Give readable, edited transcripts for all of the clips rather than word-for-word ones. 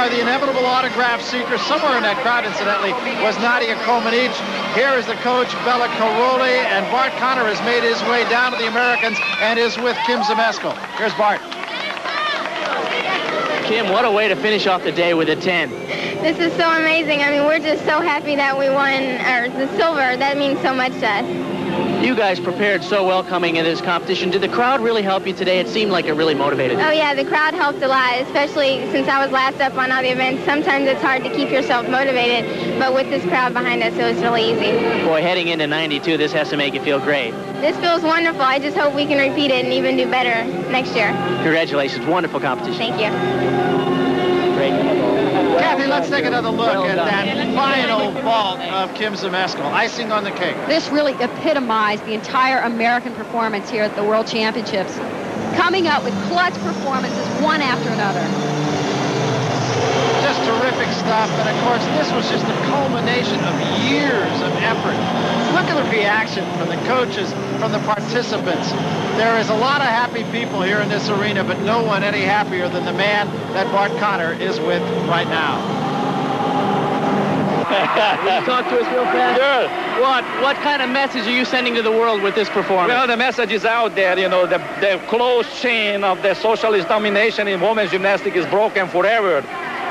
boy, the inevitable autograph seeker. Somewhere in that crowd, incidentally, was Nadia Comaneci. Here is the coach, Bela Karolyi, and Bart Conner has made his way down to the Americans and is with Kim Zmeskal. Here's Bart. Kim, what a way to finish off the day with a 10. This is so amazing. I mean, we're just so happy that we won the silver. That means so much to us. You guys prepared so well coming into this competition. Did the crowd really help you today? It seemed like it really motivated. Oh, yeah, the crowd helped a lot, especially since I was last up on all the events. Sometimes it's hard to keep yourself motivated, but with this crowd behind us, it was really easy. Boy, heading into 92, this has to make you feel great. This feels wonderful. I just hope we can repeat it and even do better next year. Congratulations. Wonderful competition. Thank you. Great. Kathy, let's take another look at that final vault of Kim Zmeskal. Icing on the cake. This really epitomized the entire American performance here at the World Championships, coming up with clutch performances one after another. Just terrific stuff, and of course this was just the culmination of years of effort. Look at the reaction from the coaches, from the participants. There is a lot of happy people here in this arena, but no one any happier than the man that Bart Conner is with right now. Talk to us real fast. Sure. What kind of message are you sending to the world with this performance? Well, the message is out there. You know, the closed chain of the socialist domination in women's gymnastics is broken forever.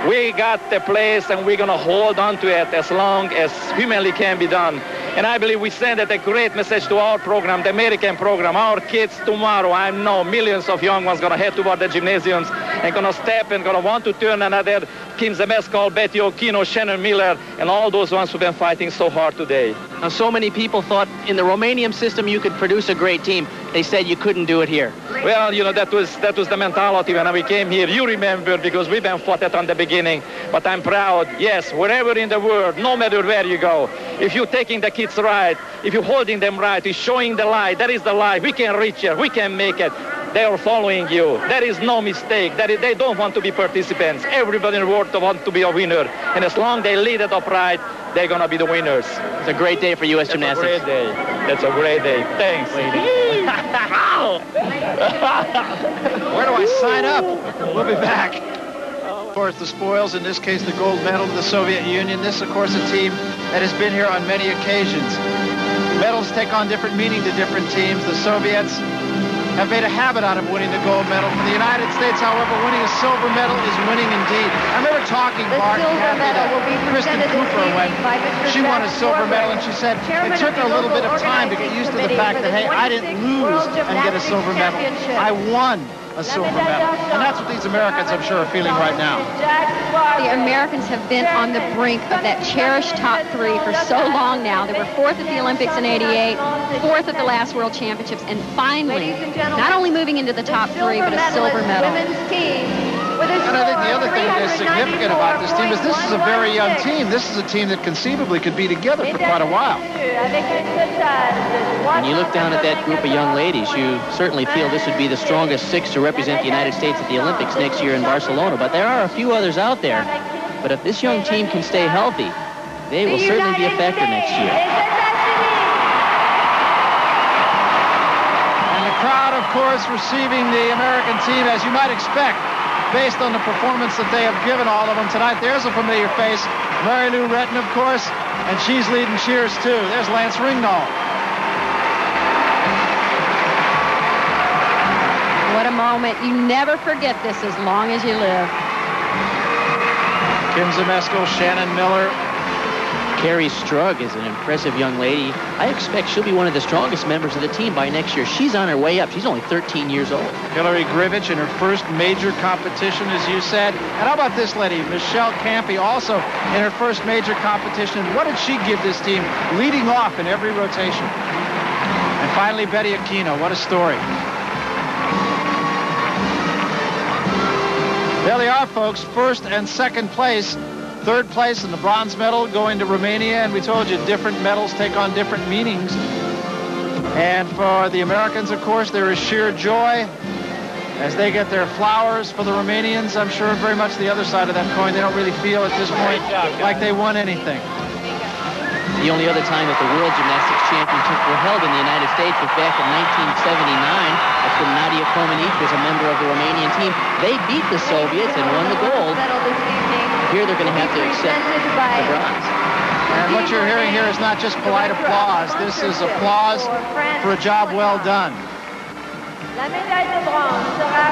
We got the place, and we're going to hold on to it as long as humanly can be done. And I believe we send a great message to our program, the American program. Our kids tomorrow, I know millions of young ones going to head toward the gymnasiums and going to step and going to want to turn another Kim Zmeskal, Betty Okino, Shannon Miller, and all those ones who've been fighting so hard today. Now, so many people thought in the Romanian system you could produce a great team. They said you couldn't do it here. Well, you know, that was the mentality when we came here. You remember, because we've been fought at on the beginning. But I'm proud, yes, wherever in the world, no matter where you go, if you're taking the kids right, if you're holding them right, if showing the light, that is the light. We can reach it. We can make it. They are following you. There is no mistake. They don't want to be participants. Everybody in the world wants to be a winner. And as long as they lead it up right, they're going to be the winners. It's a great day for U.S. Gymnastics. That's a great day. That's a great day. Thanks. Where do I sign up? We'll be back. Of course, the spoils, in this case, the gold medal to the Soviet Union. This, of course, a team that has been here on many occasions. Medals take on different meaning to different teams. The Soviets have made a habit out of winning the gold medal. For the United States, however, winning a silver medal is winning indeed. I remember talking, Bart, to Kristen Cooper when she won a silver medal, and she said it took her a little bit of time to get used to the fact that, hey, I didn't lose and get a silver medal. I won a silver medal. And that's what these Americans, I'm sure, are feeling right now. The Americans have been on the brink of that cherished top three for so long now. They were fourth at the Olympics in '88, fourth at the last World Championships, and finally, not only moving into the top three, but a silver medal. And I think the other thing that is significant about this team is this is a very young team. This is a team that conceivably could be together for quite a while. When you look down at that group of young ladies, you certainly feel this would be the strongest six to represent the United States at the Olympics next year in Barcelona. But there are a few others out there. But if this young team can stay healthy, they will certainly be a factor next year. And the crowd, of course, receiving the American team, as you might expect, based on the performance that they have given all of them tonight. There's a familiar face, Mary Lou Retton, of course, and she's leading cheers too. There's Lance Ringnahl. What a moment. You never forget this as long as you live. Kim Zmeskal, Shannon Miller. Carrie Strug is an impressive young lady. I expect she'll be one of the strongest members of the team by next year. She's on her way up. She's only 13 years old. Hillary Grivich in her first major competition, as you said. And how about this lady, Michelle Campy, also in her first major competition. What did she give this team leading off in every rotation? And finally, Betty Okino. What a story. There they are, folks. First and second place. Third place in the bronze medal going to Romania, and we told you different medals take on different meanings. And for the Americans, of course, there is sheer joy as they get their flowers. For the Romanians, I'm sure very much the other side of that coin. They don't really feel at this point like they won anything. The only other time that the World Gymnastics Championships were held in the United States was back in 1979. That's when Nadia Comaneci was a member of the Romanian team. They beat the Soviets and won the gold. here they're going to have to accept the bronze. And what you're hearing here is not just polite applause. This is applause for a job well done.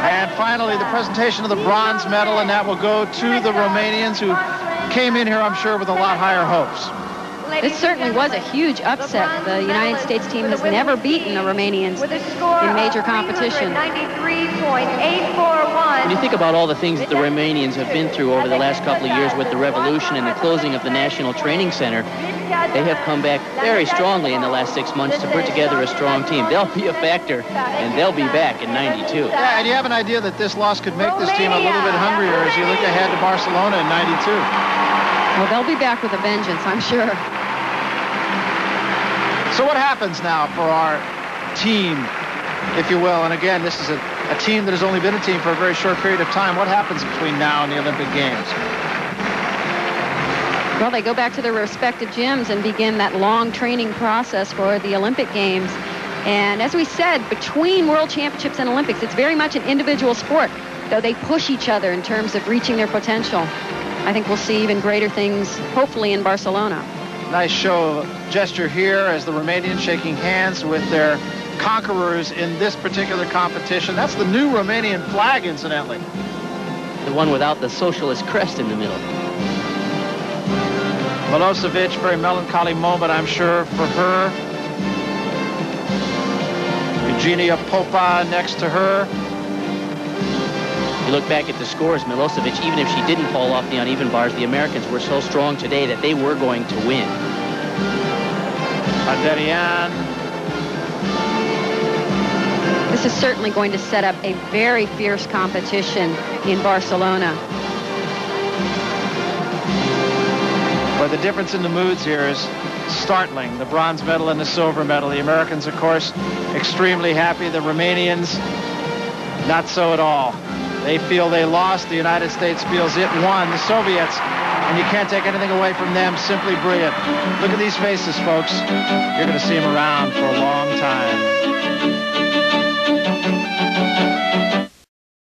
And finally, the presentation of the bronze medal, and that will go to the Romanians, who came in here, I'm sure, with a lot higher hopes. This certainly was a huge upset. The United States team has never beaten the Romanians in major competition. When you think about all the things that the Romanians have been through over the last couple of years with the revolution and the closing of the National Training Center, they have come back very strongly in the last 6 months to put together a strong team. They'll be a factor, and they'll be back in '92. Yeah, and you have an idea that this loss could make this team a little bit hungrier as you look ahead to Barcelona in '92. Well, they'll be back with a vengeance, I'm sure. So what happens now for our team, if you will? And again, this is a team that has only been a team for a very short period of time. What happens between now and the Olympic Games? Well, they go back to their respective gyms and begin that long training process for the Olympic Games. And as we said, between World Championships and Olympics, it's very much an individual sport, though they push each other in terms of reaching their potential. I think we'll see even greater things, hopefully, in Barcelona. Nice show gesture here as the Romanians shaking hands with their conquerors in this particular competition. That's the new Romanian flag, incidentally. The one without the socialist crest in the middle. Milosevic, very melancholy moment, I'm sure, for her. Eugenia Popa next to her. You look back at the scores, Milosevic, even if she didn't fall off the uneven bars, the Americans were so strong today that they were going to win. Aderian. This is certainly going to set up a very fierce competition in Barcelona. But the difference in the moods here is startling. The bronze medal and the silver medal. The Americans, of course, extremely happy. The Romanians, not so at all. They feel they lost. The United States feels it won. The Soviets, and you can't take anything away from them, simply brilliant. Look at these faces, folks. You're going to see them around for a long time.